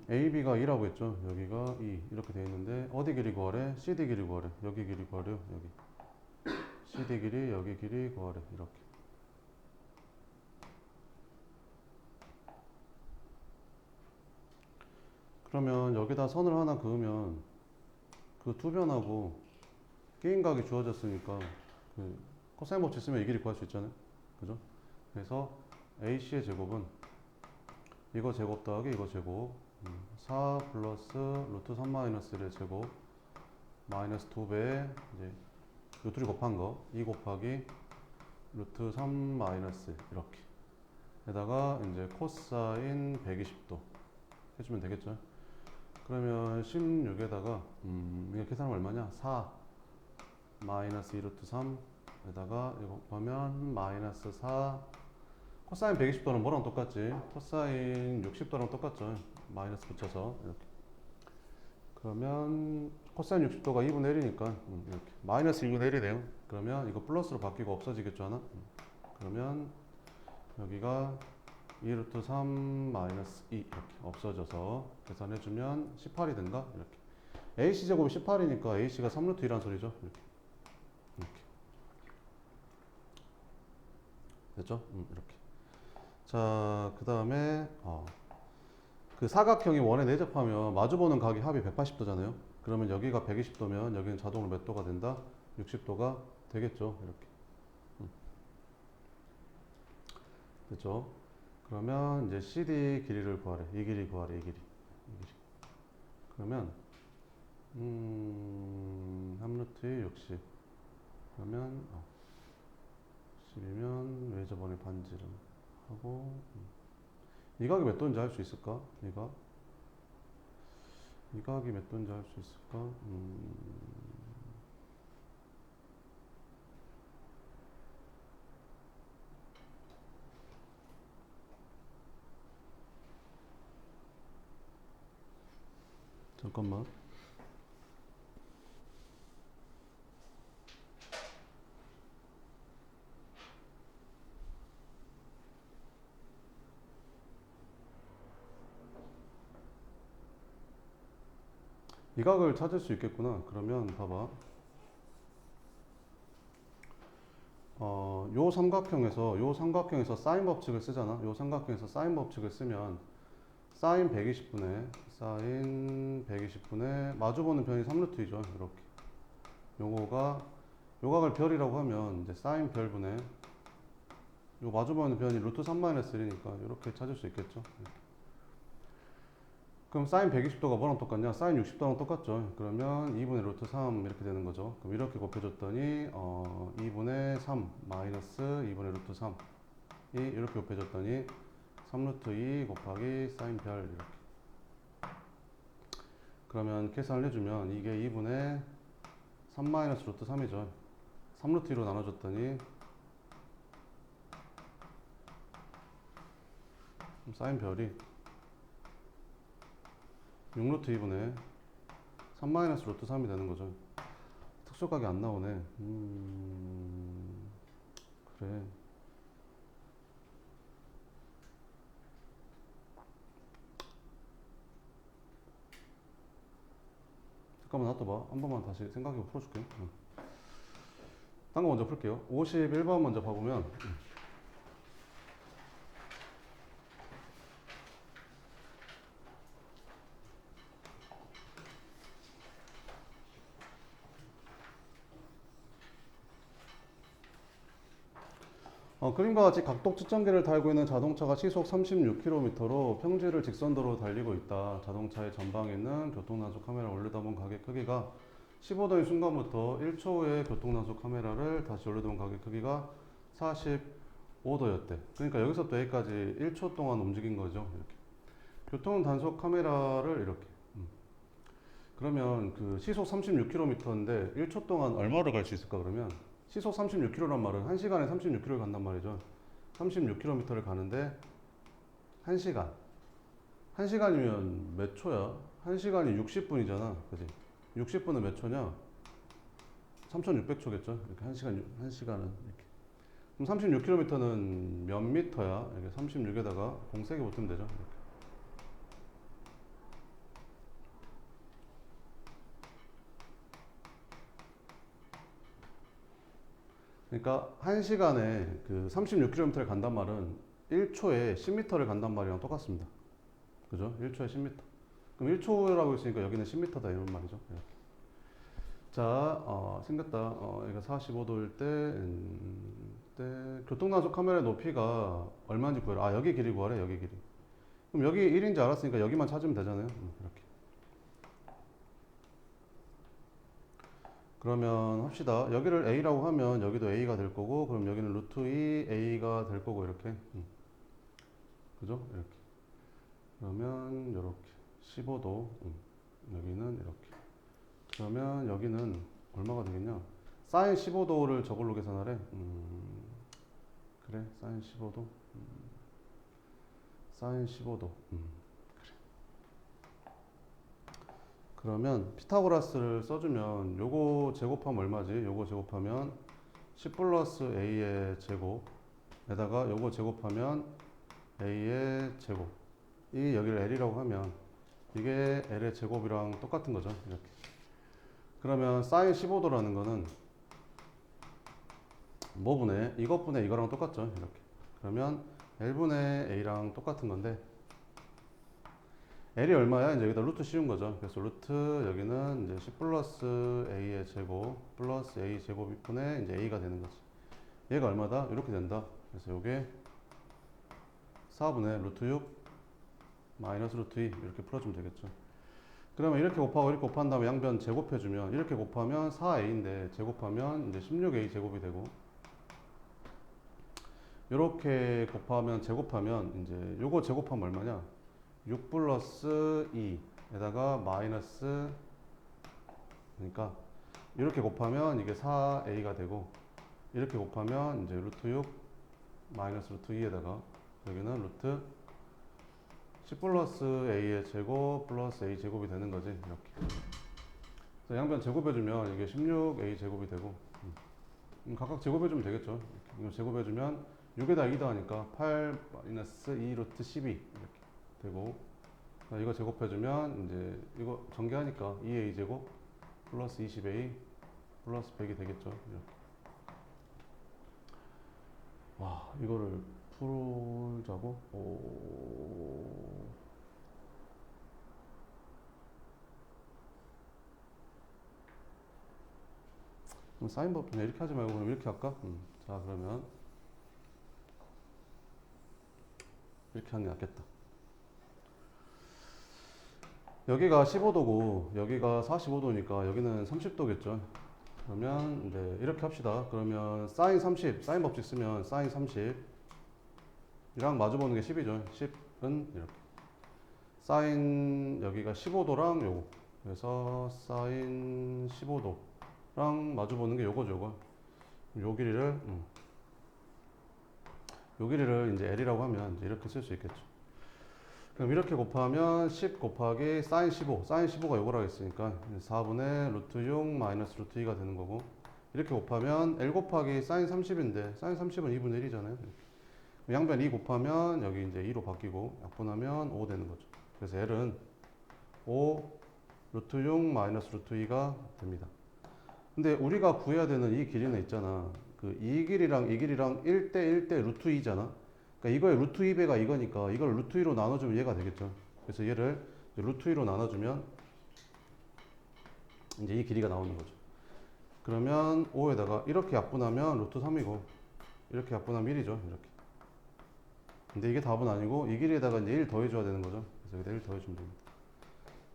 AB가 2라고 했죠. 여기가 2 이렇게 되어 있는데 어디 길이 구하래? CD 길이 구하래. 여기 길이 구하래요. 여기 CD 길이, 여기 길이 구하래. 이렇게. 그러면 여기다 선을 하나 그으면 그 두 변하고 게임각이 주어졌으니까 그 코사인 법칙 쓰면 이 길이 구할 수 있잖아요. 그죠? 그래서 AC의 제곱은 이거 제곱 더하기 이거 제곱 4 플러스 루트 3 마이너스 1의 제곱 마이너스 2배에 이제 요 둘이 곱한 거 2 곱하기 루트 3 마이너스 이렇게 에다가 이제 코사인 120도 해주면 되겠죠. 그러면 16에다가 이거 계산하면 얼마냐? 4 마이너스 2 루트 3 에다가 이거 곱하면 마이너스 4 코사인 120도는 뭐랑 똑같지? 코사인 60도랑 똑같죠. 마이너스 붙여서 이렇게. 그러면 코사인 60도가 2분의 1이니까 이렇게 마이너스 2분의 1이네요. 그러면 이거 플러스로 바뀌고 없어지겠죠 하나? 그러면 여기가 2 루트 3 마이너스 2 이렇게 없어져서 계산해주면 18이 된다. 이렇게 AC 제곱이 18이니까 AC가 3 루트 2란 소리죠. 이렇게 됐죠? 이렇게. 자, 그 다음에 그 사각형이 원에 내접하면 마주보는 각이 합이 180도잖아요. 그러면 여기가 120도면 여기는 자동으로 몇 도가 된다? 60도가 되겠죠. 이렇게. 됐죠? 그러면 이제 CD 길이를 구하래. 이 길이 구하래. 이 길이. 그러면 3루트 60. 그러면 10이면 왜 저번에 반지름 하고 이 각이 몇 도인지 알 수 있을까? 이 각이 몇 도인지 알 수 있을까? 잠깐만. 이 각을 찾을 수 있겠구나. 그러면 봐봐. 요 삼각형에서 사인 법칙을 쓰잖아. 요 삼각형에서 사인 법칙을 쓰면 사인 120분의 마주보는 변이 3루트이죠. 이렇게. 요거가 요 각을 별이라고 하면 이제 사인 별분의 요 마주보는 변이 루트 3 마이너스 1이니까 이렇게 찾을 수 있겠죠. 그럼 사인 120도가 뭐랑 똑같냐? 사인 60도랑 똑같죠. 그러면 2분의 루트 3 이렇게 되는 거죠. 그럼 이렇게 곱해줬더니 2분의 3 마이너스 2분의 루트 3이 이렇게 곱해줬더니 3루트 2 곱하기 사인 별 이렇게. 그러면 계산을 해주면 이게 2분의 3 마이너스 루트 3이죠. 3루트 2로 나눠줬더니 사인 별이 6루트 2분의 3 마이너스 루트 3이 되는 거죠. 특수각이 안 나오네. 그래. 잠깐만 놔둬봐. 한 번만 다시 생각해보고 풀어줄게. 딴 거 먼저 풀게요. 51번 먼저 봐보면 그림과 같이 각도 측정기를 달고 있는 자동차가 시속 36km로 평지를 직선도로 달리고 있다. 자동차의 전방에 있는 교통단속 카메라를 올려다본 각의 크기가 15도인 순간부터 1초 후에 교통단속 카메라를 다시 올려다본 각의 크기가 45도였대. 그러니까 여기서부터 여기까지 1초 동안 움직인 거죠. 이렇게. 교통단속 카메라를 이렇게. 그러면 그 시속 36km인데 1초 동안 얼마를 갈 수 있을까 그러면? 시속 36km란 말은 1시간에 36km를 간단 말이죠. 36km를 가는데 1시간. 1시간이면 몇 초야? 1시간이 60분이잖아. 그지? 60분은 몇 초냐? 3600초겠죠? 이렇게 1시간은 이렇게. 그럼 36km는 몇 미터야? 이렇게 36에다가 공세개 붙으면 되죠. 이렇게. 그러니까 1시간에 그 36km를 간단 말은 1초에 10m를 간단 말이랑 똑같습니다. 그죠? 1초에 10m. 그럼 1초라고 했으니까 여기는 10m다 이런 말이죠. 이렇게. 자, 생겼다. 얘가 45도일 때 교통단속 카메라의 높이가 얼마인지 구해라. 아, 여기 길이 구하래. 여기 길이. 그럼 여기 1인지 알았으니까 여기만 찾으면 되잖아요. 이렇게. 그러면 합시다. 여기를 A라고 하면 여기도 A가 될 거고, 그럼 여기는 루트 2 A가 될 거고, 이렇게. 그죠? 이렇게. 그러면 이렇게 15도. 여기는 이렇게. 그러면 여기는 얼마가 되겠냐? 사인 15도를 저걸로 계산하래. 그래, 사인 15도. 사인 15도. 그러면 피타고라스를 써주면 요거 제곱하면 얼마지? 요거 제곱하면 10 플러스 a의 제곱에다가 요거 제곱하면 a의 제곱. 이 여기를 l이라고 하면 이게 l의 제곱이랑 똑같은 거죠. 이렇게. 그러면 사인 15도라는 거는 뭐분의 이것분의 이거랑 똑같죠. 이렇게. 그러면 l분의 a랑 똑같은 건데 l이 얼마야? 이제 여기다 루트 씌운 거죠. 그래서 루트 여기는 이제 10 플러스 a의 제곱 플러스 a 제곱분의 이제 a가 되는 거지. 얘가 얼마다? 이렇게 된다. 그래서 요게 4분의 루트 6 마이너스 루트 2 이렇게 풀어주면 되겠죠. 그러면 이렇게 곱하고 이렇게 곱한 다음에 양변 제곱해주면 이렇게 곱하면 4a인데 제곱하면 이제 16a 제곱이 되고 이렇게 곱하면 제곱하면 이제 요거 제곱하면 얼마냐? 6 플러스 2에다가 마이너스 그러니까 이렇게 곱하면 이게 4a가 되고 이렇게 곱하면 이제 루트 6 마이너스 루트 2에다가 여기는 루트 10 플러스 a의 제곱 플러스 a 제곱이 되는 거지. 이렇게. 그래서 양변 제곱해주면 이게 16a 제곱이 되고 각각 제곱해주면 되겠죠. 이거 제곱해주면 6에다 2 더하니까 8 마이너스 2 루트 12 이렇게 되고 이거 제곱해주면 이제 이거 전개하니까 2a 제곱 플러스 20a 플러스 100이 되겠죠. 이렇게. 와, 이거를 풀자고? 그럼 사인법 그냥 이렇게 하지 말고 그럼 이렇게 할까? 자, 그러면 이렇게 하는 게 낫겠다. 여기가 15도고 여기가 45도니까 여기는 30도겠죠. 그러면 이제 이렇게 합시다. 그러면 사인 30, 사인 법칙 쓰면 사인 30이랑 마주보는 게 10이죠. 10은 이렇게. 사인 여기가 15도랑 요거. 그래서 사인 15도랑 마주보는 게 요거죠, 요거. 요 길이를 이제 L이라고 하면 이제 이렇게 쓸 수 있겠죠. 그럼 이렇게 곱하면 10 곱하기 사인 15, 사인 15가 요거라고 했으니까 4분의 루트 6 마이너스 루트 2가 되는 거고 이렇게 곱하면 L 곱하기 사인 30인데 사인 30은 2분의 1이잖아요. 양변 2 곱하면 여기 이제 2로 바뀌고 약분하면 5 되는 거죠. 그래서 L은 5 루트 6 마이너스 루트 2가 됩니다. 근데 우리가 구해야 되는 이 길이는 있잖아. 그 이 길이랑 이 길이랑 1대 1대 루트 2잖아. 그러니까 이거의 루트 2배가 이거니까 이걸 루트 2로 나눠주면 얘가 되겠죠. 그래서 얘를 루트 2로 나눠주면 이제 이 길이가 나오는 거죠. 그러면 5에다가 이렇게 약분하면 루트 3이고 이렇게 약분하면 1이죠. 이렇게. 근데 이게 답은 아니고 이 길이에다가 이제 1 더해줘야 되는 거죠. 그래서 여기다 1 더해주면 됩니다.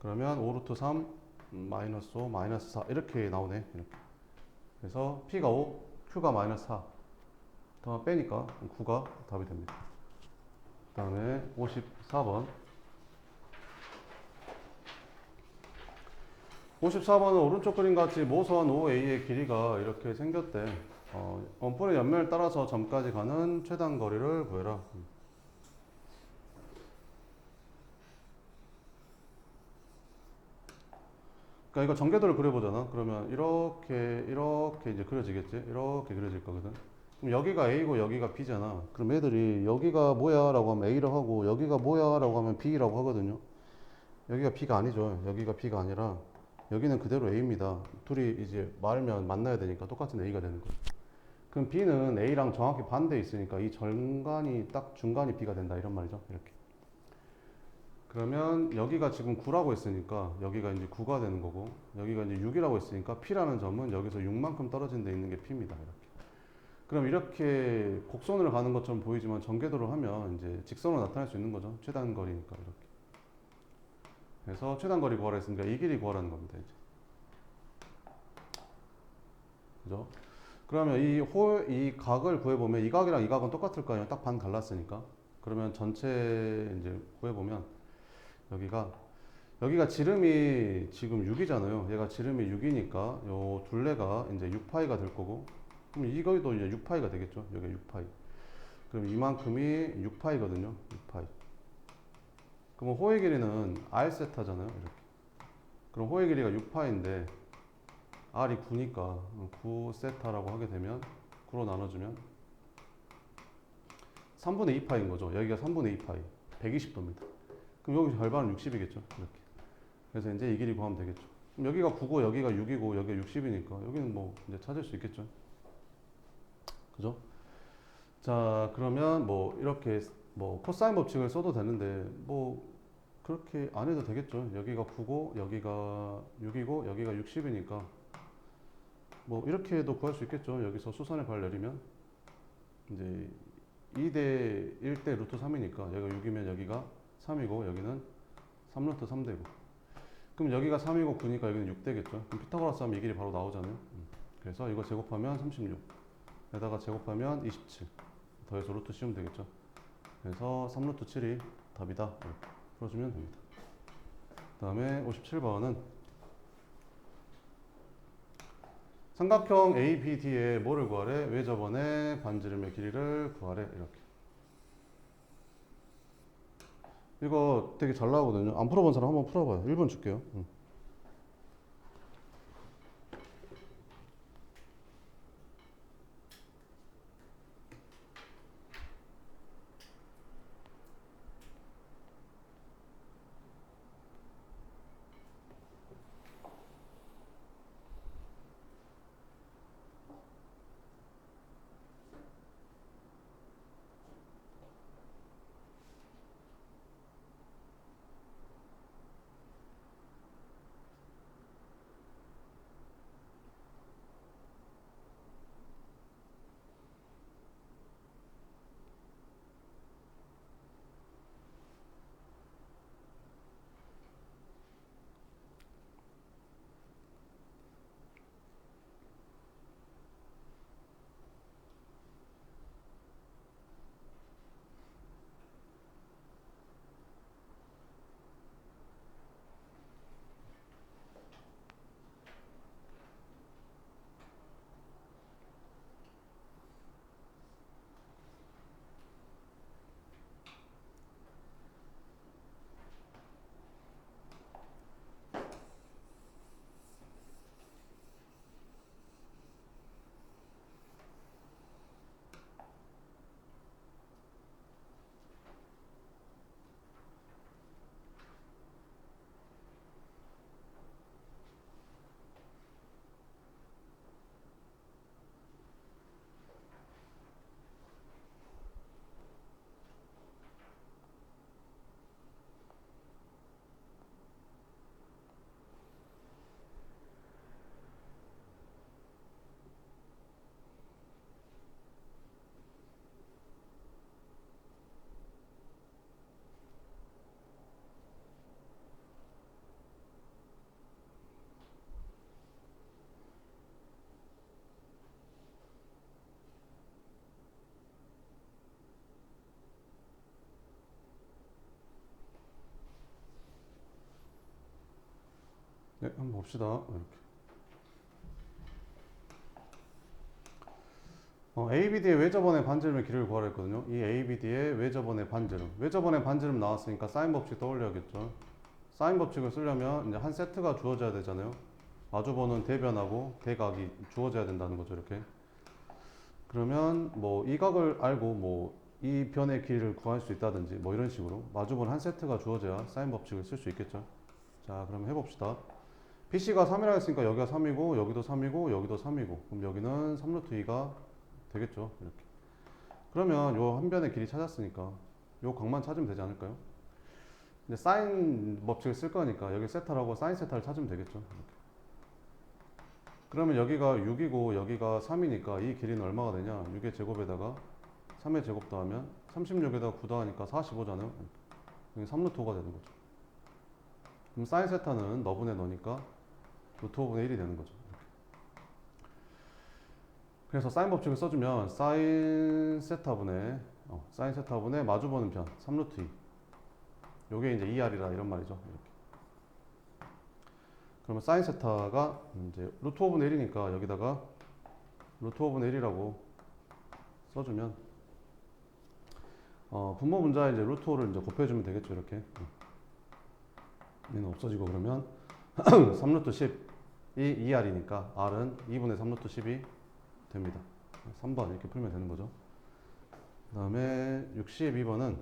그러면 5 루트 3 마이너스 5 마이너스 4 이렇게 나오네. 이렇게. 그래서 P가 5, Q가 마이너스 4 더 빼니까 9가 답이 됩니다. 그 다음에 54번 54번은 오른쪽 그림 같이 모선 OA의 길이가 이렇게 생겼대. 원뿔의 옆면을 따라서 점까지 가는 최단 거리를 구해라. 그러니까 이거 전개도를 그려보잖아. 그러면 이렇게 이제 그려지겠지. 이렇게 그려질 거거든. 그럼 여기가 A고 여기가 B잖아. 그럼 애들이 여기가 뭐야 라고 하면 A라고 하고 여기가 뭐야 라고 하면 B라고 하거든요. 여기가 B가 아니죠. 여기가 B가 아니라 여기는 그대로 A입니다. 둘이 이제 말면 만나야 되니까 똑같은 A가 되는 거죠. 그럼 B는 A랑 정확히 반대에 있으니까 이 절간이 딱 중간이 B가 된다 이런 말이죠. 이렇게. 그러면 여기가 지금 9라고 했으니까 여기가 이제 9가 되는 거고 여기가 이제 6이라고 했으니까 P라는 점은 여기서 6만큼 떨어진 데 있는 게 P입니다. 이렇게. 그럼 이렇게 곡선을 가는 것처럼 보이지만 전개도를 하면 이제 직선으로 나타낼 수 있는 거죠. 최단 거리니까 이렇게. 그래서 최단 거리 구하라 했으니까 이 길이 구하라는 겁니다. 이제. 그죠? 그러면 이 각을 구해보면 이 각이랑 이 각은 똑같을 거 아니에요. 딱 반 갈랐으니까. 그러면 전체 이제 구해보면 여기가 지름이 지금 6이잖아요. 얘가 지름이 6이니까 요 둘레가 이제 6파이가 될 거고 그럼 이거도 이제 6파이가 되겠죠. 여기가 6파이. 그럼 이만큼이 6파이거든요. 6파이. 그럼 호의 길이는 r 세타잖아요. 이렇게. 그럼 호의 길이가 6파인데 r이 9니까 9 세타라고 하게 되면 9로 나눠주면 3분의 2파인 거죠. 여기가 3분의 2파이. 120도입니다. 그럼 여기 절반은 60이겠죠. 이렇게. 그래서 이제 이 길이 구하면 되겠죠. 그럼 여기가 9고 여기가 6이고 여기가 60이니까 여기는 뭐 이제 찾을 수 있겠죠. 그죠? 자, 그러면 뭐 이렇게 뭐 코사인 법칙을 써도 되는데 뭐 그렇게 안 해도 되겠죠. 여기가 9고 여기가 6이고 여기가 60이니까 뭐 이렇게 해도 구할 수 있겠죠. 여기서 수선의 발 내리면 이제 2대 1대 루트 3이니까 여기가 6이면 여기가 3이고 여기는 3 루트 3되고 그럼 여기가 3이고 9니까 여기는 6 되겠죠. 그럼 피타고라스 하면 이 길이 바로 나오잖아요. 그래서 이거 제곱하면 36 에다가 제곱하면 27 더해서 루트 씌우면 되겠죠. 그래서 3 루트 7이 답이다. 이렇게 풀어주면 됩니다. 그 다음에 57번은 삼각형 ABD의 뭐를 구하래? 외접원의 반지름의 길이를 구하래. 이렇게. 이거 되게 잘 나오거든요. 안 풀어본 사람 한번 풀어봐요. 1번 줄게요. 네, 한번 봅시다. 이렇게. ABD의 외접원의 반지름의 길이를 구하라 했거든요. 이 ABD의 외접원의 반지름. 외접원의 반지름 나왔으니까 사인 법칙 떠올려야겠죠. 사인 법칙을 쓰려면 이제 한 세트가 주어져야 되잖아요. 마주보는 대변하고 대각이 주어져야 된다는 거죠. 이렇게. 그러면 뭐 이 각을 알고 뭐 이 변의 길이를 구할 수 있다든지 뭐 이런 식으로 마주보는 한 세트가 주어져야 사인 법칙을 쓸 수 있겠죠. 자, 그럼 해봅시다. BC가 3이라 했으니까 여기가 3이고 여기도 3이고 여기도 3이고 그럼 여기는 3루트 2가 되겠죠. 이렇게. 그러면 요 한 변의 길이 찾았으니까 요 각만 찾으면 되지 않을까요? 이제 사인 법칙을 쓸 거니까 여기 세타라고 사인 세타를 찾으면 되겠죠. 이렇게. 그러면 여기가 6이고 여기가 3이니까 이 길이는 얼마가 되냐? 6의 제곱에다가 3의 제곱 더하면 36에다가 9 더하니까 45잖아요. 여기 3루트 5가 되는 거죠. 그럼 사인 세타는 너분의 너니까 루트 5분의 1이 되는 거죠. 그래서 사인 법칙을 써주면 사인 세타분의 마주보는 편 3루트 2. 요게 이제 2r이라 이런 말이죠. 이렇게. 그러면 사인 세타가 이제 루트 5분의 1이니까 여기다가 루트 5분의 1이라고 써주면 분모 분자에 이제 루트 5를 이제 곱해주면 되겠죠. 이렇게. 얘는 없어지고 그러면 3루트 10이 2r이니까 r은 2분의 3루트 10이 됩니다. 3번 이렇게 풀면 되는 거죠. 그 다음에 62번은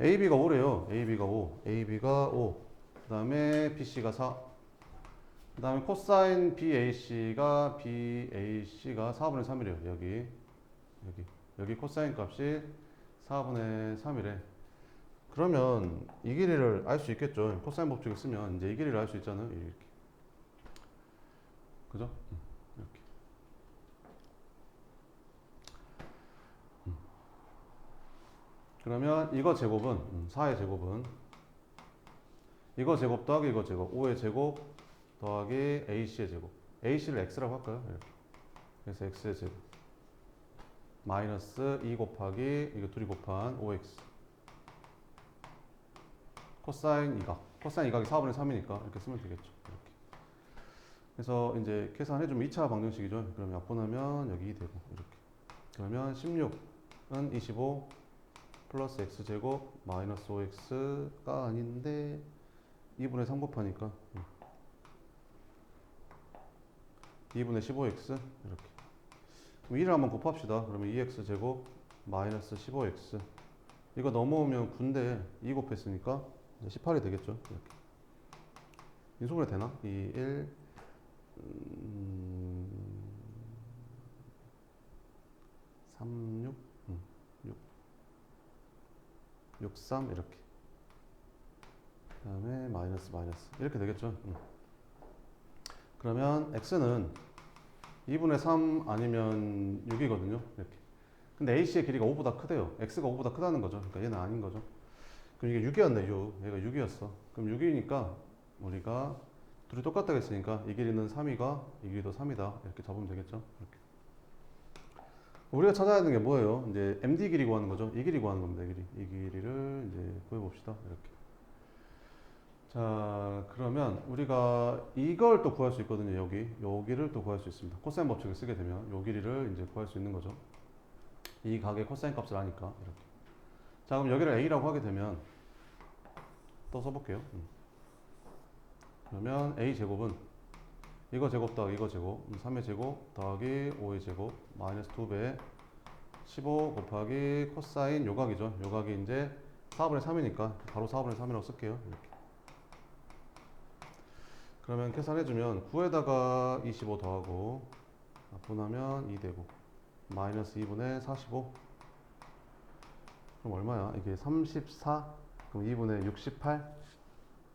AB가 5래요. AB가 5. AB가 5. 그 다음에 BC가 4. 그 다음에 코사인 BAC가 4분의 3이래요. 여기 코사인 값이 4분의 3이래. 그러면 이 길이를 알 수 있겠죠. 코사인 법칙을 쓰면 이제 이 길이를 알 수 있잖아요. 이렇게. 그죠? 이렇게. 그러면 이거 제곱은 4의 제곱은 이거 제곱 더하기 이거 제곱 5의 제곱 더하기 AC의 제곱. AC를 X라고 할까요? 이렇게. 그래서 X의 제곱 마이너스 2 곱하기 이거 둘이 곱한 5X 코사인 이각이 4분의 3이니까 이렇게 쓰면 되겠죠. 이렇게. 그래서 이제 계산해주면 2차 방정식이죠. 그럼 약분하면 여기 2 되고 이렇게. 그러면 16은 25 플러스 X제곱 마이너스 5X가 아닌데 2분의 3 곱하니까 2분의 15X 이렇게. 그럼 2를 한번 곱합시다. 그러면 2X제곱 마이너스 15X 이거 넘어오면 9인데 2 곱했으니까 18이 되겠죠. 이렇게. 인수분해 되나? 2, 1 3, 6 6, 3 이렇게. 그 다음에 마이너스 이렇게 되겠죠. 그러면 X는 2분의 3 아니면 6이거든요. 이렇게. 근데 AC의 길이가 5보다 크대요. X가 5보다 크다는 거죠. 그러니까 얘는 아닌 거죠. 그럼 이게 6이었네, 6. 얘가 6이었어. 그럼 6이니까 우리가 둘이 똑같다고 했으니까 이 길이는 3이가 이 길이도 3이다. 이렇게 잡으면 되겠죠. 이렇게. 우리가 찾아야 하는 게 뭐예요? 이제 MD 길이 구하는 거죠. 이 길이 구하는 겁니다. 이 길이를 이제 구해봅시다. 이렇게. 자, 그러면 우리가 이걸 또 구할 수 있거든요. 여기를 또 구할 수 있습니다. 코사인 법칙을 쓰게 되면 요 길이를 이제 구할 수 있는 거죠. 이 각의 코사인 값을 아니까 이렇게. 자, 그럼 여기를 A라고 하게 되면 또 써볼게요. 그러면 A 제곱은 이거 제곱 더하기 이거 제곱 3의 제곱 더하기 5의 제곱 마이너스 2배 15 곱하기 코사인 요각이죠. 요각이 이제 4분의 3이니까 바로 4분의 3이라고 쓸게요. 이렇게. 그러면 계산해주면 9에다가 25 더하고 분하면 2 되고 마이너스 2분의 45 그럼 얼마야? 이게 34 그럼 2분의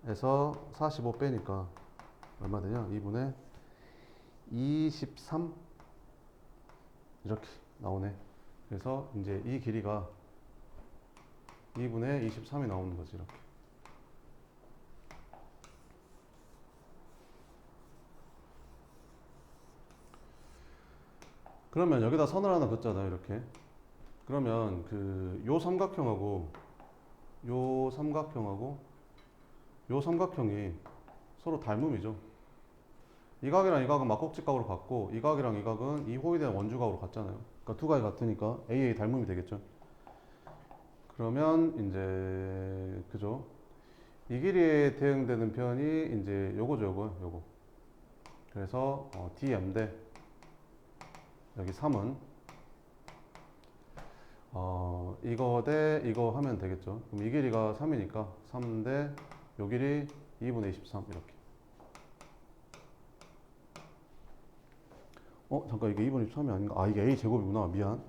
68에서 45 빼니까 얼마 되냐? 2분의 23 이렇게 나오네. 그래서 이제 이 길이가 2분의 23이 나오는 거지. 이렇게. 그러면 여기다 선을 하나 긋잖아요. 이렇게. 그러면 요 삼각형하고 요 삼각형이 서로 닮음이죠. 이 각이랑 이 각은 막곡직각으로 같고 이 각이랑 이 각은 이 호에 대한 원주각으로 같잖아요. 그러니까 두 각이 같으니까 AA 닮음이 되겠죠. 그러면 이제 그죠? 이 길이에 대응되는 편이 이제 요거죠, 요거. 그래서 DM 대 여기 3은 이거 대 이거 하면 되겠죠. 그럼 이 길이가 3이니까 3 대 요 길이 2분의 23 이렇게. 잠깐 이게 2분 23이 아닌가? 아, 이게 a 제곱이구나. 미안.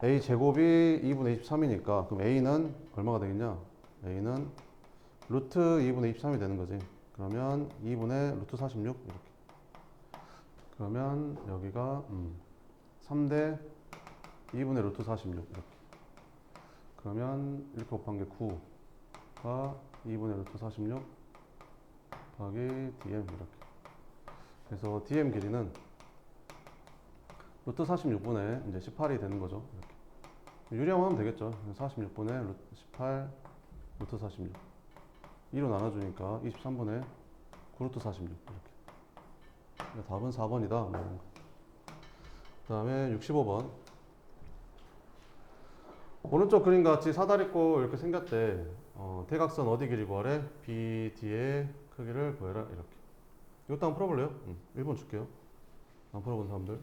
a 제곱이 2분의 23이니까 그럼 a는 얼마가 되겠냐? a는 루트 2분의 23이 되는 거지. 그러면 2분의 루트 46 이렇게. 그러면 여기가 3대 2분의 루트 46 이렇게. 그러면 이렇게 곱한 게 9가 2분의 루트 46 곱하기 dm 이렇게. 그래서 dm 길이는 루트 46분의 이제 18이 되는 거죠. 이렇게. 유리함하면 되겠죠. 46분의 루트 18 루트 46. 2로 나눠주니까 23분의 9 루트 46 이렇게. 답은 4번이다. 그 다음에 65번. 오른쪽 그림 같이 사다리꼴 이렇게 생겼대. 대각선 어디 길이 구하래? BD의 크기를 구해라. 이렇게. 이것도 한번 풀어볼래요? 1번 줄게요. 안 풀어본 사람들.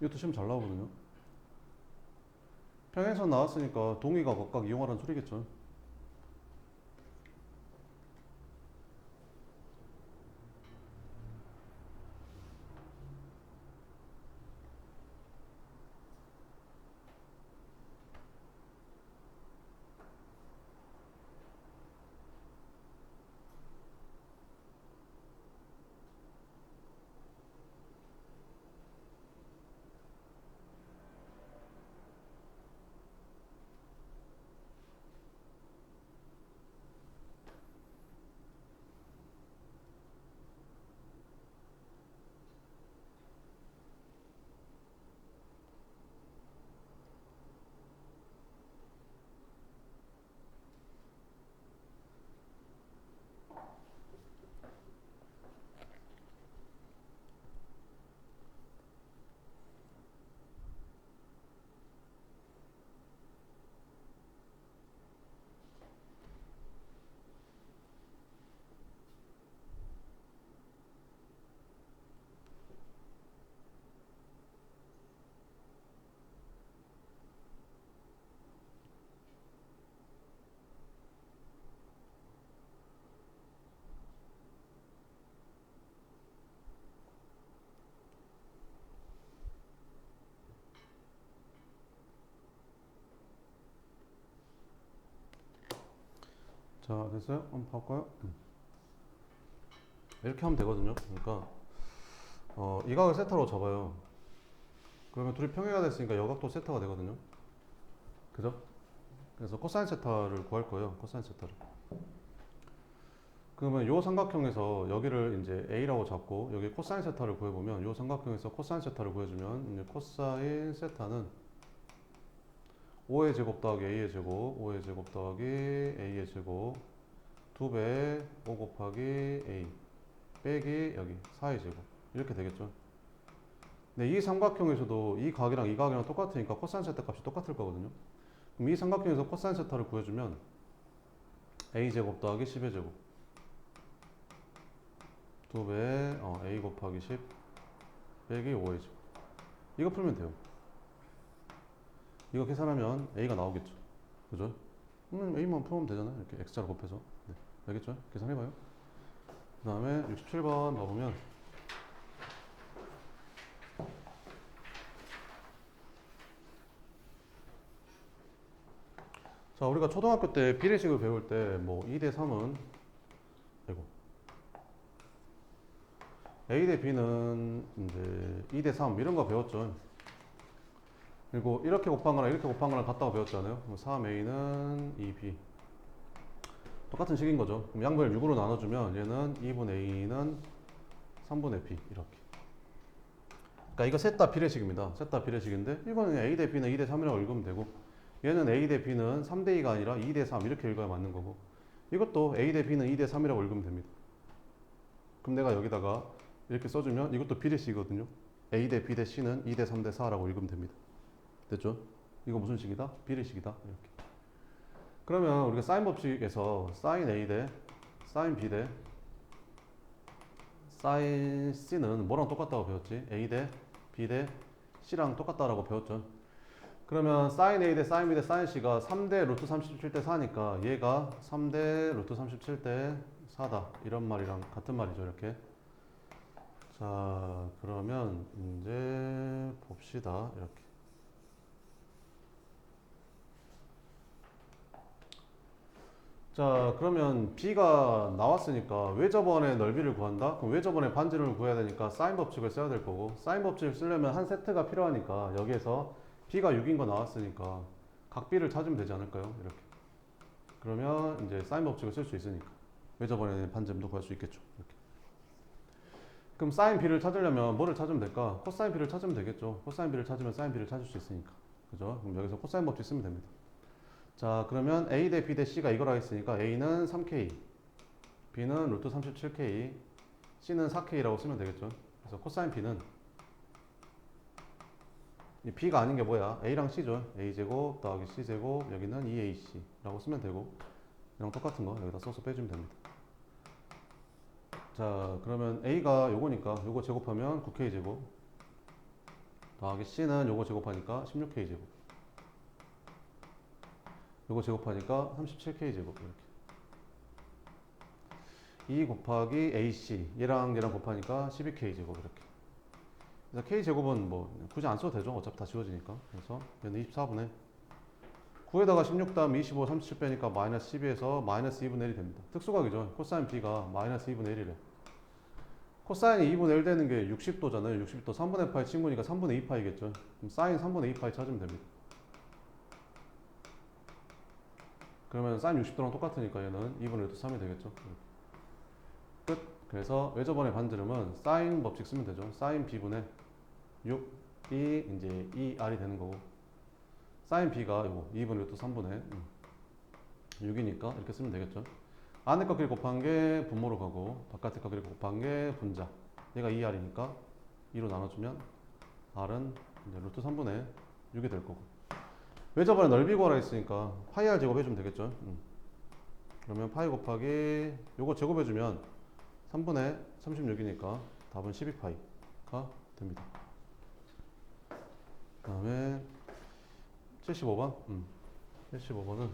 이것도 시험 잘 나오거든요. 평행선 나왔으니까 동의가 각각 이용하라는 소리겠죠. 자, 됐어요? 한번 볼까요? 이렇게 하면 되거든요. 그러니까 이 각을 세타로 잡아요. 그러면 둘이 평행가 됐으니까 여각도 세타가 되거든요. 그죠? 그래서 코사인 세타를 구할 거예요. 코사인 세타를. 그러면 요 삼각형에서 여기를 이제 A라고 잡고 여기 코사인 세타를 구해보면 요 삼각형에서 코사인 세타를 구해주면 이제 코사인 세타는 5의 제곱 더하기 A의 제곱 5의 제곱 더하기 A의 제곱 2배 5 곱하기 A 빼기 여기 4의 제곱 이렇게 되겠죠. 근데 이 삼각형에서도 이 각이랑 이 각이랑 똑같으니까 코사인 세타 값이 똑같을 거거든요. 그럼 이 삼각형에서 코사인 세타를 구해주면 A 제곱 더하기 10의 제곱 2배 A 곱하기 10 빼기 5의 제곱 이거 풀면 돼요. 이거 계산하면 A가 나오겠죠. 그죠? A만 풀면 되잖아요. 이렇게 X자로 곱해서. 네. 알겠죠? 계산해봐요. 그 다음에 67번 봐보면 자, 우리가 초등학교 때 비례식을 배울 때 뭐 2대 3은 아이고 A 대 B는 이제 2대 3 이런 거 배웠죠. 그리고 이렇게 곱한 거랑 이렇게 곱한 거랑 같다고 배웠잖아요. 3A는 2B 똑같은 식인 거죠. 그럼 양변을 6으로 나눠주면 얘는 2분의 A는 3분의 B 이렇게. 그러니까 이거 셋 다 비례식입니다. 셋 다 비례식인데 이거는 A 대 B는 2대 3이라고 읽으면 되고 얘는 A 대 B는 3대 2가 아니라 2대 3 이렇게 읽어야 맞는 거고 이것도 A 대 B는 2대 3이라고 읽으면 됩니다. 그럼 내가 여기다가 이렇게 써주면 이것도 비례식이거든요. A 대 B 대 C는 2대 3 대 4라고 읽으면 됩니다. 됐죠? 이거 무슨 식이다? 비례식이다. 이렇게. 그러면 우리가 사인 법칙에서 사인 A 대 사인 B 대 사인 C는 뭐랑 똑같다고 배웠지? A 대 B 대 C랑 똑같다라고 배웠죠. 그러면 사인 A 대 사인 B 대 사인 C가 3대 루트 37 대 4니까 얘가 3대 루트 37 대 4다. 이런 말이랑 같은 말이죠. 이렇게. 자, 그러면 이제 봅시다. 이렇게. 자, 그러면 B가 나왔으니까 외접원의 넓이를 구한다? 그럼 외접원의 반지름을 구해야 되니까 사인 법칙을 써야 될 거고, 사인 법칙을 쓰려면 한 세트가 필요하니까 여기에서 B가 6인 거 나왔으니까 각 B를 찾으면 되지 않을까요? 이렇게. 그러면 이제 사인 법칙을 쓸 수 있으니까 외접원의 반지름도 구할 수 있겠죠. 이렇게. 그럼 사인 B를 찾으려면 뭐를 찾으면 될까? 코사인 B를 찾으면 되겠죠. 코사인 B를 찾으면 사인 B를 찾을 수 있으니까. 그죠? 그럼 여기서 코사인 법칙 쓰면 됩니다. 자, 그러면 A 대 B 대 C가 이거라 했으니까 A는 3K, B는 루트 37K, C는 4K라고 쓰면 되겠죠. 그래서 코사인 B는 이 B가 아닌 게 뭐야? A랑 C죠. A제곱 더하기 C제곱, 여기는 2AC라고 쓰면 되고, 이랑 똑같은 거 여기다 써서 빼주면 됩니다. 자, 그러면 A가 요거니까 요거 제곱하면 9K제곱 더하기 C는 요거 제곱하니까 16K제곱, 요거 제곱하니까 37K제곱. 이렇게 2 곱하기 AC, 얘랑 얘랑 곱하니까 12K제곱. 이렇게. 그래서 K제곱은 뭐 굳이 안 써도 되죠. 어차피 다 지워지니까. 그래서 얘는 24분의 9에다가 16 다음 25, 37 빼니까 마이너스 12에서 마이너스 2분의 1이 됩니다. 특수각이죠. 코사인 B가 마이너스 2분의 1이래. 코사인이 2분의 1 되는 게 60도잖아요. 60도 3분의 8 친구니까 3분의 2파이겠죠. 그럼 사인 3분의 2파이 찾으면 됩니다. 그러면 사인 60도랑 똑같으니까 얘는 2분의 루트 3이 되겠죠. 끝. 그래서 외접원의 반지름은 사인 법칙 쓰면 되죠. 사인 B분의 6이 이제 2R이 되는 거고, 사인 B가 이거 2분의 루트 3분의 6이니까 이렇게 쓰면 되겠죠. 안에 거 길이 곱한 게 분모로 가고 바깥에 거 길이 곱한 게 분자. 얘가 2R이니까 2로 나눠주면 R은 이제 루트 3분의 6이 될 거고, 외접원의 넓이 구하라 했으니까 파이 R 제곱해주면 되겠죠. 그러면 파이 곱하기 요거 제곱해주면 3분의 36이니까 답은 12파이가 됩니다. 그 다음에 75번. 75번은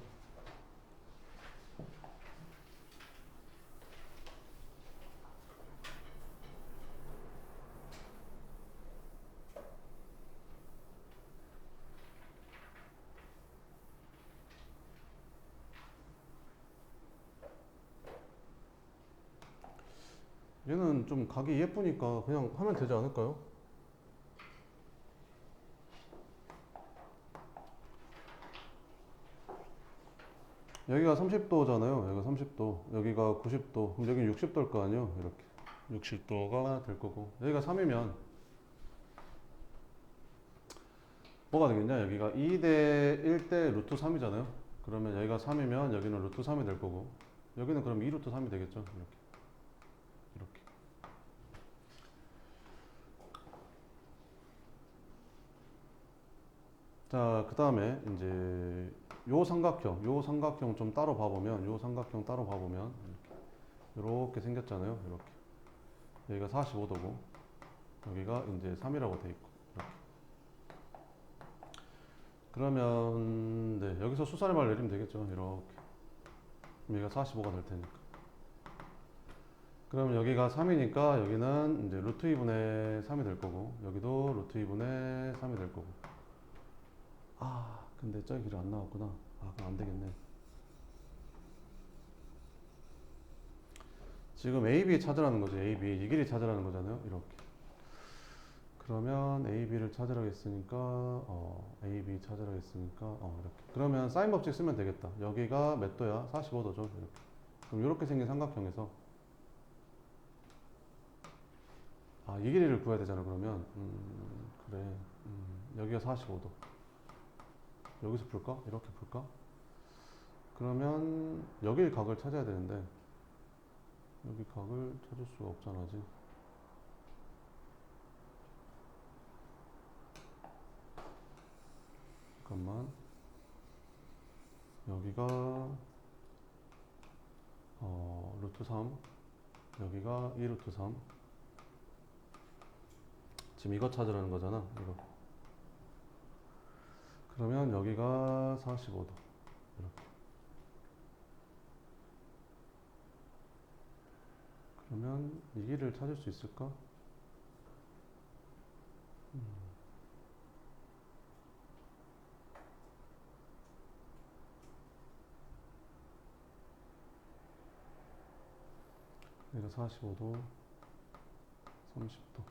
얘는 좀 각이 예쁘니까 그냥 하면 되지 않을까요? 여기가 30도잖아요. 여기가 30도, 여기가 90도, 그럼 여기는 60도일 거 아니에요? 이렇게 60도가 될 거고, 여기가 3이면 뭐가 되겠냐? 여기가 2대 1대 루트 3이잖아요. 그러면 여기가 3이면 여기는 루트 3이 될 거고, 여기는 그럼 2루트 3이 되겠죠. 이렇게. 이렇게. 자, 그 다음에 이제 요 삼각형 좀 따로 봐보면, 요 삼각형 따로 봐보면 이렇게 생겼잖아요. 이렇게. 여기가 45도고, 여기가 이제 3이라고 돼 있고. 이렇게. 그러면 네, 여기서 수선의 말 내리면 되겠죠. 이렇게. 그럼 여기가 45가 될 테니까. 그럼 여기가 3이니까 여기는 이제 루트 2분의 3이 될 거고, 여기도 루트 2분의 3이 될 거고. 아, 근데 저기 길이 안 나왔구나. 아, 그럼 안 되겠네. 지금 AB 찾으라는 거죠. AB. 이 길이 찾으라는 거잖아요. 이렇게. 그러면 AB를 찾으라고 했으니까, AB 찾으라고 했으니까, 이렇게. 그러면 사인 법칙 쓰면 되겠다. 여기가 몇 도야? 45도죠. 이렇게. 그럼 이렇게 생긴 삼각형에서, 아, 이 길이를 구해야 되잖아. 그러면, 그래. 여기가 45도. 여기서 풀까? 이렇게 풀까? 그러면 여기 각을 찾아야 되는데, 여기 각을 찾을 수가 없잖아, 아직. 잠깐만. 여기가 루트 3, 여기가 2루트 3, 지금 이거 찾으라는 거잖아. 이거. 그러면 여기가 45도. 이렇게. 그러면 이 길을 찾을 수 있을까? 여기가 45도, 30도.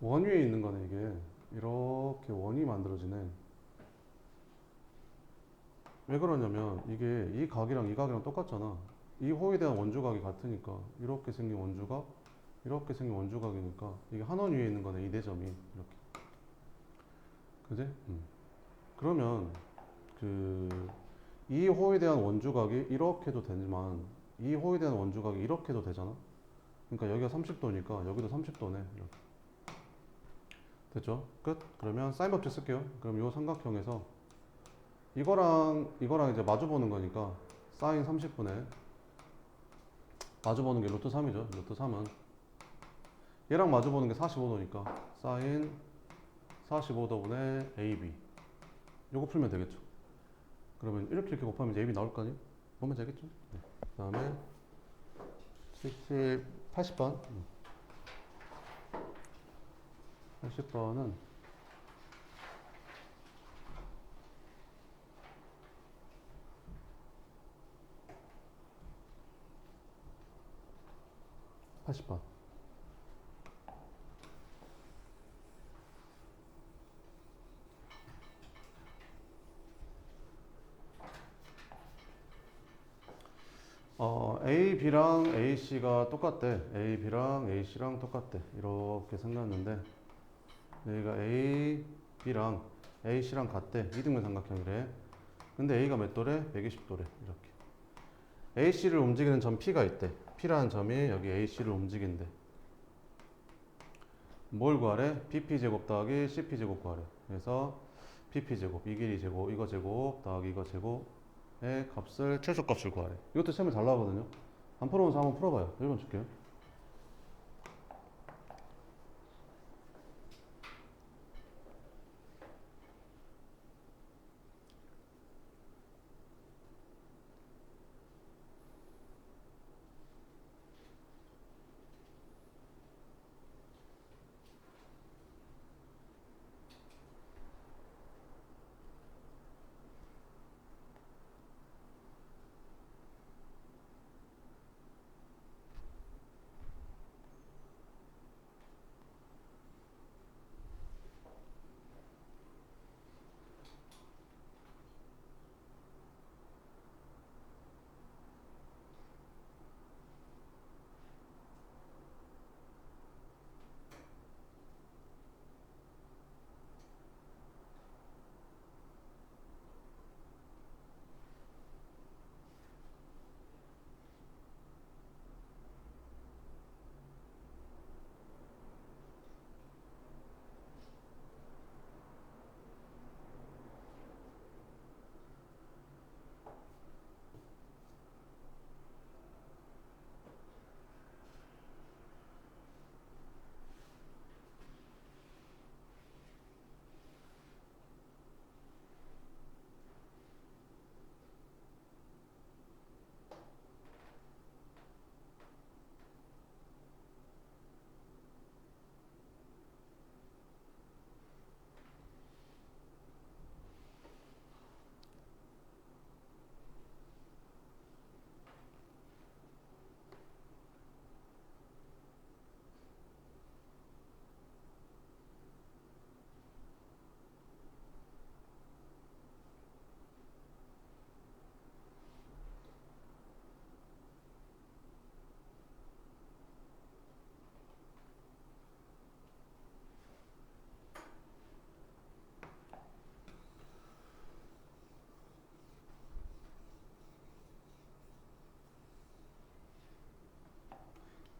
원 위에 있는 거네, 이게. 이렇게 원이 만들어지네. 왜 그러냐면, 이게 이 각이랑 이 각이랑 똑같잖아. 이 호에 대한 원주각이 같으니까. 이렇게 생긴 원주각, 이렇게 생긴 원주각이니까. 이게 한 원 위에 있는 거네, 이 네 점이. 이렇게. 그지? 그러면, 이 호에 대한 원주각이 이렇게도 되지만, 이 호에 대한 원주각이 이렇게도 되잖아? 그러니까 여기가 30도니까 여기도 30도네. 이렇게. 됐죠? 끝. 그러면 사인 법칙 쓸게요. 그럼 이 삼각형에서 이거랑 이제 마주 보는 거니까 사인 30분의 마주 보는 게 루트 3이죠. 루트 3은 얘랑 마주 보는 게 45도니까 사인 45도분의 AB. 요거 풀면 되겠죠. 그러면 이렇게 곱하면 이제 AB 나올 거 아니에요? 보면 되겠죠. 네. 그 다음에 80번 80번은 A, B랑 AC가 똑같대. A, B랑 AC랑 똑같대. 이렇게 생겼는데 여기가 A, B랑 AC랑 같대. 이등변 삼각형이래. 근데 A가 몇 도래? 120도래. 이렇게. AC를 움직이는 점 P가 있대. P라는 점이 여기 AC를 움직인대. 뭘 구하래? BP제곱 더하기 CP제곱 구하래. 그래서 BP제곱, 이 길이 제곱, 이거 제곱 더하기 이거 제곱의 값을, 최소값을 구하래. 이것도 시험에 잘 나오거든요. 안 풀어본 사람 한번 풀어봐요. 1번 줄게요.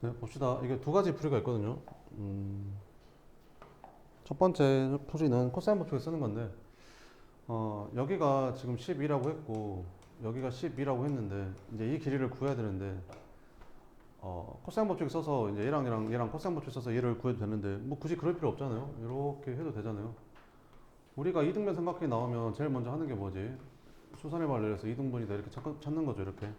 네, 봅시다. 이게 두 가지 풀이가 있거든요. 첫 번째 풀이는 코사인 법칙을 쓰는 건데, 여기가 지금 12라고 했고, 여기가 12라고 했는데, 이제 이 길이를 구해야 되는데, 코사인 법칙 써서 이제 얘랑 코사인 법칙 써서 얘를 구해도 되는데 뭐 굳이 그럴 필요 없잖아요. 이렇게 해도 되잖아요. 우리가 이등변 삼각형이 나오면 제일 먼저 하는 게 뭐지? 수선의 발열에서 이등분이다 이렇게 찾는 거죠. 이렇게.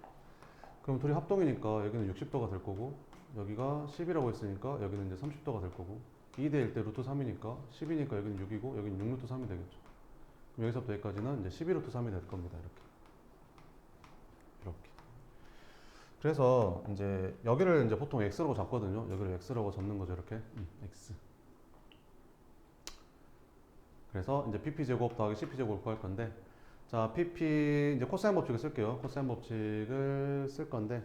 그럼 둘이 합동이니까 여기는 60도가 될 거고 여기가 10이라고 했으니까 여기는 이제 30도가 될 거고 2대 1 대 루트 3이니까 10이니까 여기는 6이고 여기는 6 루트 3이 되겠죠. 그럼 여기서부터 여기까지는 이제 12 루트 3이 될 겁니다. 이렇게. 그래서 이제 여기를 이제 보통 x라고 잡거든요. 여기를 x라고 잡는 거죠. 이렇게. x. 그래서 이제 pp 제곱 더하기 cp 제곱을 구할 건데 자, pp 이제 코사인 법칙을 쓸게요. 코사인 법칙을 쓸 건데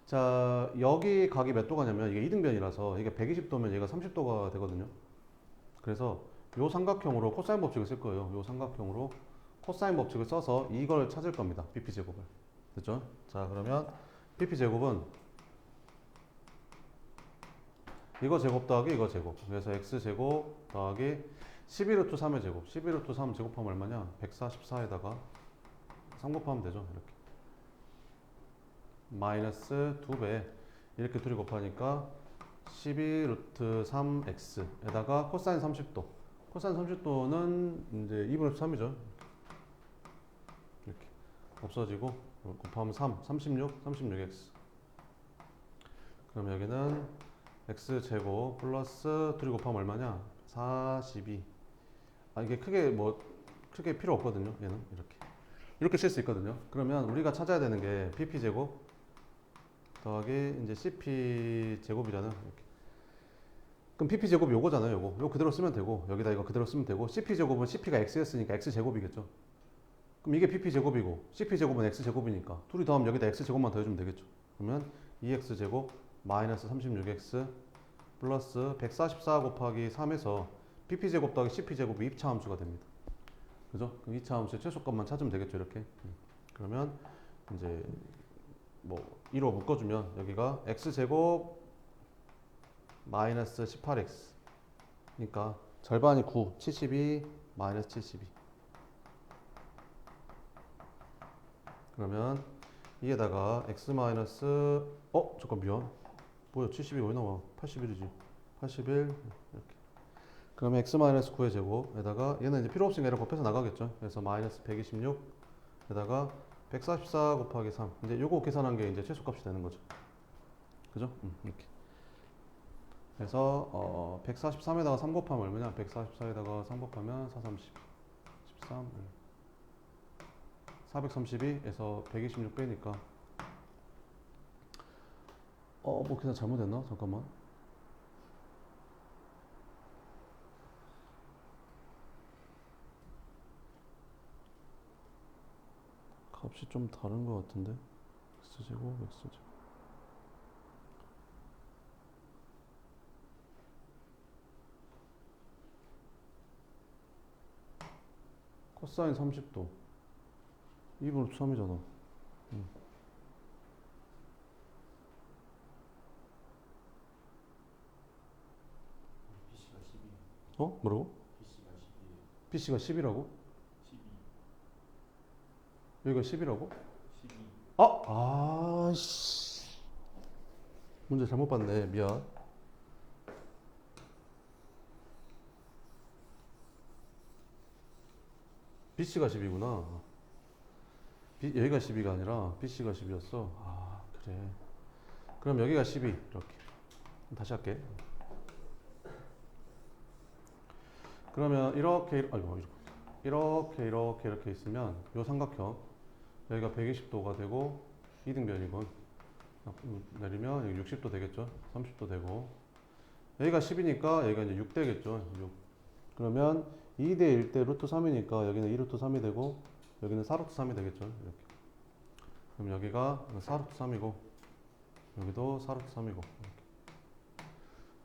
자, 여기 각이 몇 도가냐면 이게 이등변이라서 이게 120도면 얘가 30도가 되거든요. 그래서 요 삼각형으로 코사인 법칙을 쓸 거예요. 요 삼각형으로 코사인 법칙을 써서 이걸 찾을 겁니다. pp 제곱을. 됐죠? 자, 그러면 pp 제곱은 이거 제곱 더하기 이거 제곱. 그래서 x 제곱 더하기 11루트 3의 제곱. 11루트 3 제곱하면 얼마냐? 144에다가 3 곱하면 되죠. 이렇게. 마이너스 2배. 이렇게 둘이 곱하니까 12루트 3x에다가 코사인 30도. 코사인 30도는 이제 2분의 3이죠. 이렇게. 없어지고 곱하면 3, 36, 36x. 그럼 여기는 x제곱 플러스 둘이 곱하면 얼마냐? 42. 이게 크게 필요 없거든요. 얘는 이렇게 쓸 수 있거든요. 그러면 우리가 찾아야 되는 게 pp 제곱 더하기 이제 cp 제곱이잖아요. 이렇게. 그럼 pp 제곱이 요거잖아요. 요거 그대로 쓰면 되고 여기다 이거 그대로 쓰면 되고 cp 제곱은 cp가 x였으니까 x 제곱이겠죠. 그럼 이게 pp 제곱이고 cp 제곱은 x 제곱이니까 둘이 더하면 여기다 x 제곱만 더해주면 되겠죠. 그러면 2x 제곱 마이너스 36x 플러스 144 곱하기 3에서 pp 제곱 더하기 cp 제곱이 입차 함수가 됩니다. 그죠? 그럼 2차 함수의 최소값만 찾으면 되겠죠. 이렇게. 그러면 이제 뭐 2로 묶어주면 여기가 x제곱 마이너스 18x 그러니까 절반이 9, 72 마이너스 72 그러면 이에다가 x 마이너스 잠깐 미안 뭐야 72 왜 나와 81이지 81 이렇게 그러면 x 마이너스 9의 제곱에다가 얘는 이제 필요 없으니까 얘를 곱해서 나가겠죠. 그래서 마이너스 126에다가 144 곱하기 3 이제 요거 계산한 게 이제 최소값이 되는 거죠. 그죠? 이렇게. 그래서 143에다가 3 곱하면 얼마냐? 144에다가 3 곱하면 4, 30, 13, 432에서 126 빼니까 뭐 계산 잘못했나? 잠깐만. 값이 좀 다른 것 같은데 x제곱 x제곱 코사인 30도 2분의 3이잖아. PC가 10이에요. 뭐라고? PC가 10이에요. PC가 10이라고? 12. 여기가 10이라고? 12. 아씨 문제 잘못 봤네. 미안. BC가 10이구나. 여기가 12가 아니라 BC가 10이었어. 그래. 그럼 여기가 12 이렇게. 다시 할게. 그러면 이렇게 있으면 요 삼각형 여기가 120도가 되고 이등변이건 내리면 여기 60도 되겠죠. 30도 되고 여기가 10이니까 여기가 이제 6 되겠죠. 6. 그러면 2대 1대 루트 3이니까 여기는 2 루트 3이 되고 여기는 4 루트 3이 되겠죠. 이렇게. 그럼 여기가 4 루트 3이고 여기도 4 루트 3이고 이렇게.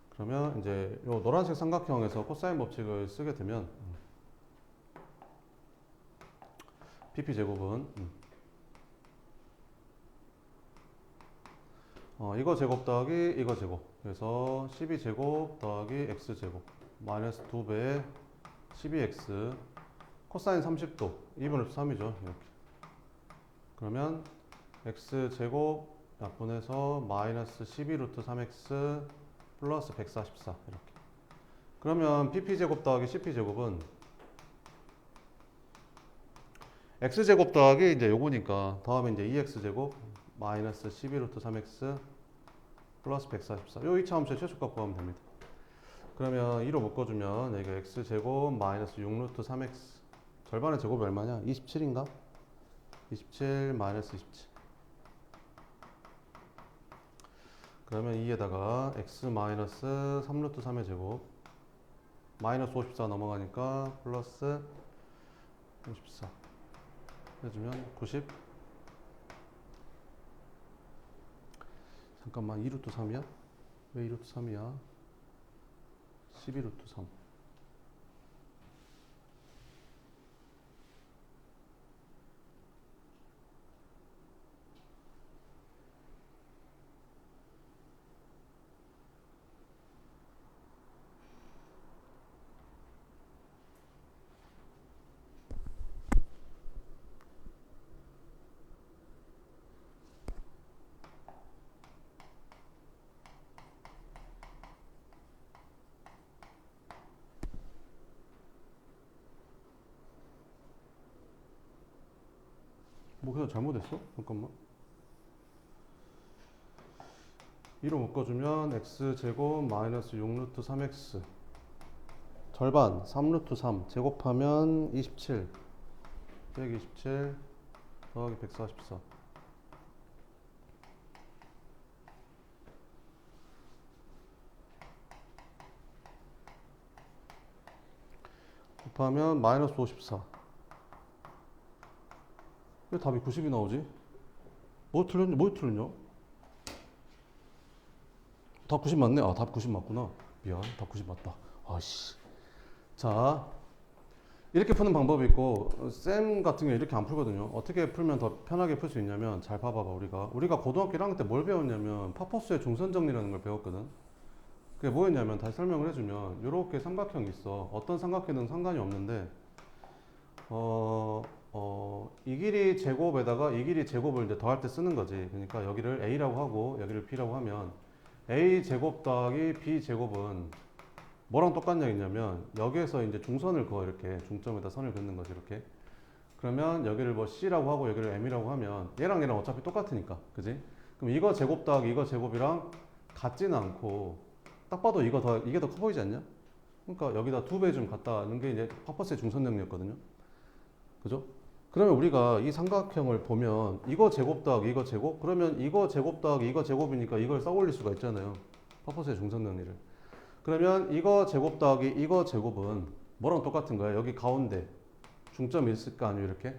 그러면 이제 요 노란색 삼각형에서 코사인 법칙을 쓰게 되면 pp 제곱은 이거 제곱 더하기 이거 제곱 그래서 12제곱 더하기 x제곱 마이너스 2배의 12x 코사인 30도 2분의 3이죠. 이렇게. 그러면 x제곱 약분해서 마이너스 12 루트 3x 플러스 144 이렇게. 그러면 pp제곱 더하기 cp제곱은 x제곱 더하기 이제 요거니까 더하면 이제 2x제곱 마이너스 12 루트 3x 플러스 144. 요 이차함수의 최소값 구하면 됩니다. 그러면 2로 묶어주면 여기가 x제곱 마이너스 6 루트 3x 절반의 제곱이 얼마냐? 27인가? 27 마이너스 27. 그러면 2에다가 x 마이너스 3 루트 3의 제곱 마이너스 54 넘어가니까 플러스 54 해주면 90. 잠깐만 2 루트 3이야? 왜 2 루트 3이야? 12 루트 3. 뭐 그냥 잘못했어? 잠깐만. 2로 묶어주면 x제곱 마이너스 6 루트 3x 절반 3 루트 3 제곱하면 27 127 더하기 144 곱하면 마이너스 54. 왜 답이 90이 나오지? 뭐 틀렸냐? 뭐 틀렸냐? 답 90 맞네? 아, 답 90 맞구나. 미안, 답 90 맞다. 아씨. 자, 이렇게 푸는 방법이 있고, 쌤 같은 경우에 이렇게 안 풀거든요. 어떻게 풀면 더 편하게 풀 수 있냐면, 잘 봐봐봐, 우리가 고등학교 1학년 때 뭘 배웠냐면, 파퍼스의 중선 정리라는 걸 배웠거든. 그게 뭐였냐면, 다시 설명을 해주면, 이렇게 삼각형이 있어. 어떤 삼각형이든 상관이 없는데, 이 길이 제곱에다가 이 길이 제곱을 이제 더할 때 쓰는 거지. 그러니까 여기를 a라고 하고, 여기를 b라고 하면, a 제곱 더하기 b 제곱은 뭐랑 똑같냐 했냐면 여기에서 이제 중선을 그어 이렇게 중점에다 선을 긋는 거지 이렇게. 그러면 여기를 뭐 c라고 하고 여기를 m이라고 하면 얘랑 얘랑 어차피 똑같으니까, 그지? 그럼 이거 제곱 더하기 이거 제곱이랑 같지는 않고 딱 봐도 이게 더 커 보이지 않냐? 그러니까 여기다 2배 좀 갖다 놓은 게 이제 파퍼스의 중선 정리였거든요. 그죠? 그러면 우리가 이 삼각형을 보면 이거 제곱 더하기 이거 제곱, 그러면 이거 제곱 더하기 이거 제곱이니까 이걸 써 올릴 수가 있잖아요. 파퍼스의 중선 정리를. 그러면 이거 제곱 더하기 이거 제곱은 뭐랑 똑같은 거야? 여기 가운데 중점이 있을 거 아니에요, 이렇게?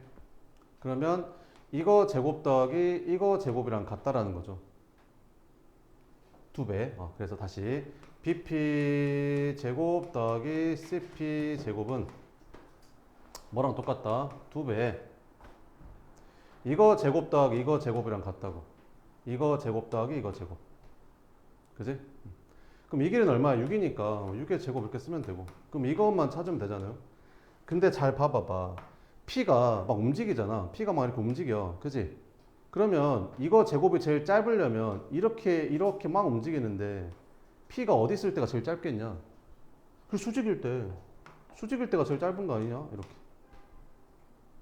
그러면 이거 제곱 더하기 이거 제곱이랑 같다라는 거죠. 2배. 그래서 다시 bp 제곱 더하기 cp 제곱은 뭐랑 똑같다? 2배. 이거 제곱 더하기 이거 제곱이랑 같다고. 이거 제곱 더하기 이거 제곱. 그지? 그럼 이 길이는 얼마야? 6이니까 6의 제곱 이렇게 쓰면 되고. 그럼 이것만 찾으면 되잖아요. 근데 잘 봐봐봐. P가 막 움직이잖아. P가 막 이렇게 움직여. 그지? 그러면 이거 제곱이 제일 짧으려면 이렇게 막 움직이는데 P가 어디 있을 때가 제일 짧겠냐? 그 수직일 때가 제일 짧은 거 아니냐? 이렇게.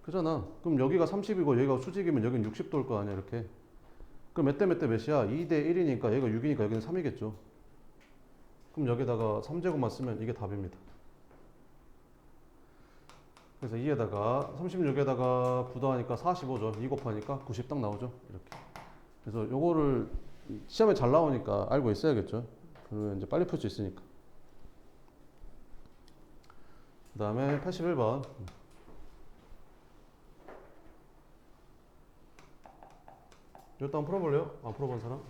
그잖아. 그럼 여기가 30이고 여기가 수직이면 여기는 60도일 거 아니야, 이렇게. 그럼 몇 대 몇 대 몇이야? 2대 1이니까 여기가 6이니까 여기는 3이겠죠. 그럼 여기다가 3제곱만 쓰면 이게 답입니다. 그래서 2에다가 36에다가 9 더하니까 45죠. 2 곱하니까 90 딱 나오죠. 이렇게. 그래서 요거를 시험에 잘 나오니까 알고 있어야겠죠. 그러면 이제 빨리 풀 수 있으니까. 그 다음에 81번. 이것도 한번 풀어볼래요? 안 풀어본 사람?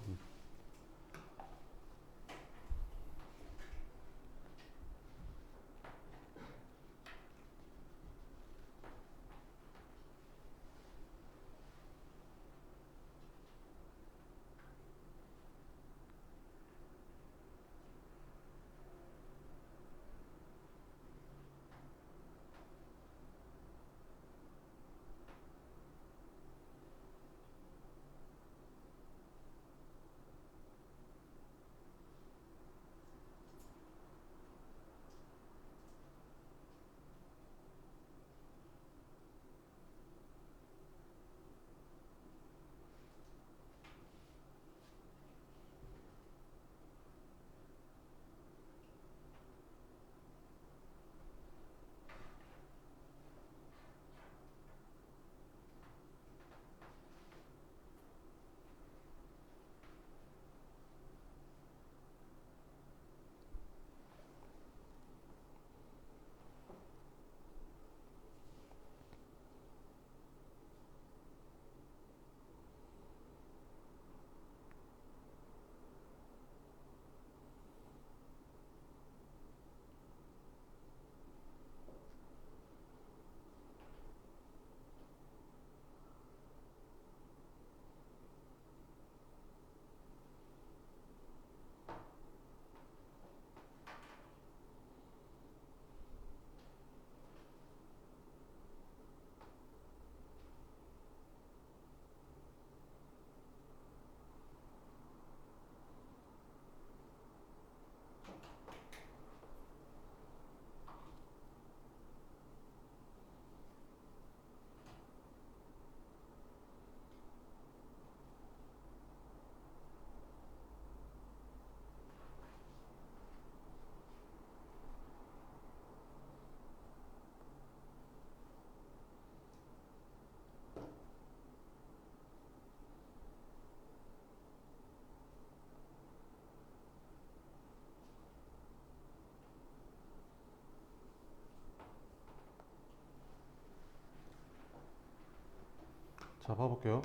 자, 봐볼게요.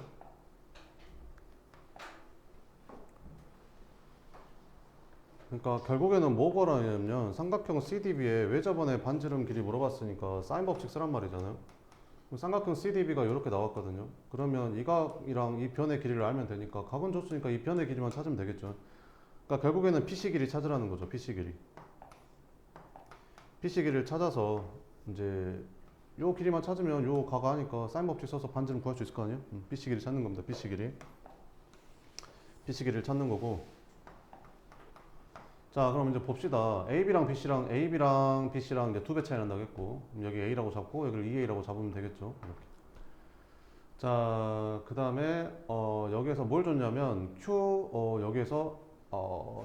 그러니까 결국에는 뭐가 나냐면 삼각형 CDB에 왜 저번에 반지름 길이 물어봤으니까 사인 법칙 쓰란 말이잖아요. 그럼 삼각형 CDB가 이렇게 나왔거든요. 그러면 이 각이랑 이 변의 길이를 알면 되니까 각은 줬으니까 이 변의 길이만 찾으면 되겠죠. 그러니까 결국에는 PC 길이 찾으라는 거죠. PC 길이. PC 길이를 찾아서 이제 요 길이만 찾으면 요 각 아니까 사인 법칙 써서 반지름 구할 수 있을 거 아니에요? PC 길이 찾는 겁니다. PC 길이. PC 길이를 찾는 거고. 자, 그럼 이제 봅시다. AB랑 BC랑 이제 두 배 차이 난다고 했고, 그럼 여기 A라고 잡고 여기를 2A라고 잡으면 되겠죠. 이렇게. 자, 그 다음에 여기에서 뭘 줬냐면 여기에서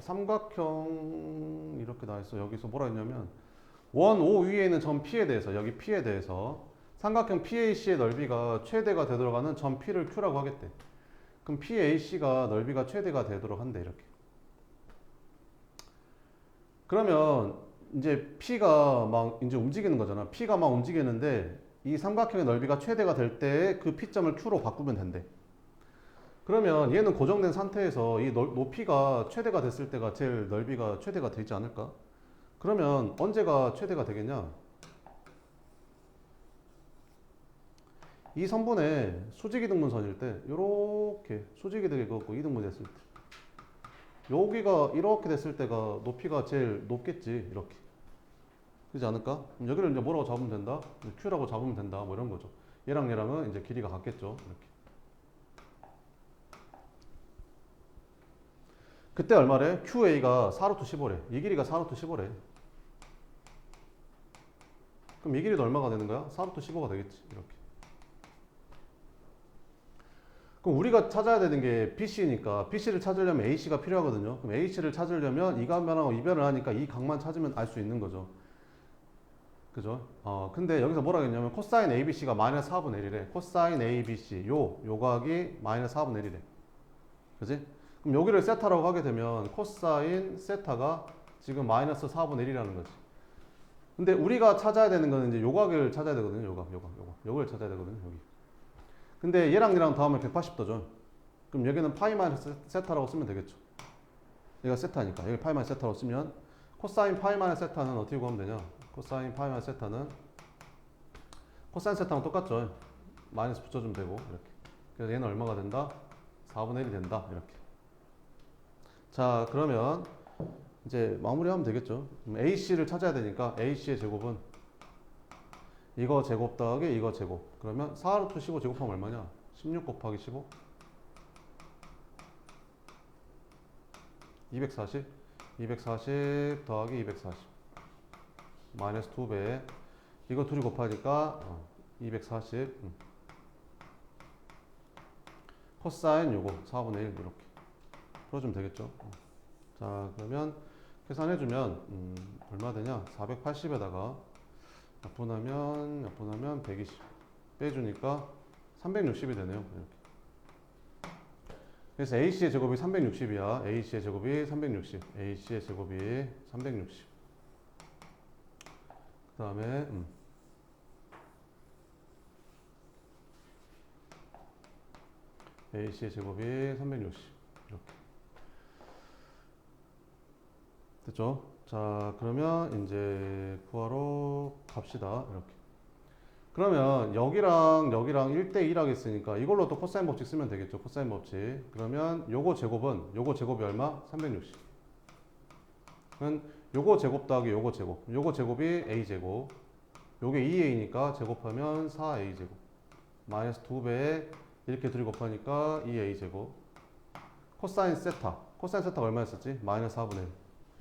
삼각형 이렇게 나와 있어. 여기서 뭐라 했냐면 원 O 위에 있는 점 P에 대해서 여기 P에 대해서 삼각형 PAC의 넓이가 최대가 되도록 하는 점 P를 Q라고 하겠대. 그럼 PAC가 넓이가 최대가 되도록 한대 이렇게. 그러면 이제 P가 막 이제 움직이는 거잖아. P가 막 움직이는데 이 삼각형의 넓이가 최대가 될 때 그 P점을 Q로 바꾸면 된대. 그러면 얘는 고정된 상태에서 이 높이가 최대가 됐을 때가 제일 넓이가 최대가 되지 않을까? 그러면 언제가 최대가 되겠냐? 이 선분의 수직이등분선일 때 요렇게 수직이등이 걷고 이등분이 됐을 때 여기가 이렇게 됐을 때가 높이가 제일 높겠지. 이렇게 그렇지 않을까? 그럼 여기를 이제 뭐라고 잡으면 된다? Q라고 잡으면 된다. 뭐 이런 거죠. 얘랑 얘랑은 이제 길이가 같겠죠. 이렇게. 그때 얼마래? QA가 4루트 15래. 이 길이가 4루트 15래. 그럼 이 길이도 얼마가 되는 거야? 4루트 15가 되겠지. 이렇게. 그럼 우리가 찾아야 되는 게 BC니까 BC를 찾으려면 AC가 필요하거든요. 그럼 AC를 찾으려면 이 각면하고 이변을 하니까 이 각만 찾으면 알 수 있는 거죠. 그죠? 근데 여기서 뭐라 했냐면 코사인 ABC가 마이너스 4분의 1이래. 코사인 ABC 요 각이 마이너스 4분의 1이래. 그지? 그럼 여기를 세타라고 하게 되면 코사인 세타가 지금 마이너스 4분의 1이라는 거지. 근데 우리가 찾아야 되는 거는 이제 요각을 찾아야 되거든요. 요각을 찾아야 되거든요. 여기. 근데 얘랑 더하면 180도죠. 그럼 여기는 파이 마이너스 세타라고 쓰면 되겠죠. 얘가 세타니까 여기 파이 마이너스 세타라고 쓰면 코사인 파이 마이너스 세타는 어떻게 구하면 되냐? 코사인 파이 마이너스 세타는 코사인 세타랑 똑같죠. 마이너스 붙여주면 되고 이렇게. 그래서 얘는 얼마가 된다? 4분의 1이 된다. 이렇게. 자, 그러면 이제 마무리하면 되겠죠. AC를 찾아야 되니까 AC의 제곱은 이거 제곱 더하기 이거 제곱. 그러면 4루트 15 제곱하면 얼마냐? 16 곱하기 15? 240? 240 더하기 240 마이너스 2배. 이거 둘이 곱하니까 240 코사인 요거 4분의 1 이렇게 풀어주면 되겠죠. 자, 그러면 계산해주면 얼마 되냐? 480에다가 약분하면 120 빼주니까 360이 되네요. 이렇게. 그래서 AC의 제곱이 360이야. AC의 제곱이 360. AC의 제곱이 360. 그 다음에 AC의 제곱이 360. 이렇게. 됐죠? 자, 그러면 이제 구하러 갑시다. 이렇게. 그러면 여기랑 1대1 하겠으니까 이걸로 또 코사인 법칙 쓰면 되겠죠. 코사인 법칙. 그러면 요거 제곱이 얼마? 360. 그러면 요거 제곱 더하기 요거 제곱. 요거 제곱이 A제곱. 요게 2A니까 제곱하면 4A제곱. 마이너스 2배에 이렇게 둘이 곱하니까 2A제곱. 코사인 세타. 코사인 세타가 얼마였었지? 마이너스 4분의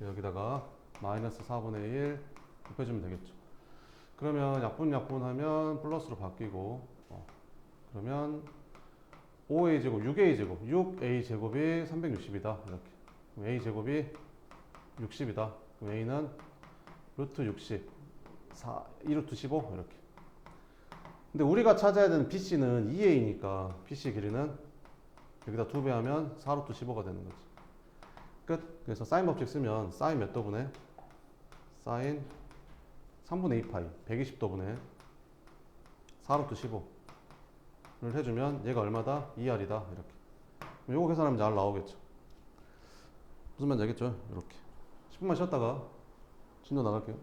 1. 여기다가 마이너스 4분의 1 곱해주면 되겠죠. 그러면 약분하면 플러스로 바뀌고 그러면 5a제곱 6a제곱 6a제곱이 360이다 이렇게. 그럼 a제곱이 60이다. 그럼 a는 루트 60 2루트 15 이렇게. 근데 우리가 찾아야 되는 BC는 2a니까 BC 길이는 여기다 2배 하면 4루트 15가 되는 거지. 끝. 그래서 사인 법칙 쓰면 사인 몇 도분의? 사인 3분의 2파이 120도분의 4루트 15 해주면 얘가 얼마다? 2R이다. 이렇게. 그럼 요거 계산하면 이제 R 나오겠죠. 무슨 말인지 알겠죠? 이렇게. 10분만 쉬었다가 진도 나갈게요.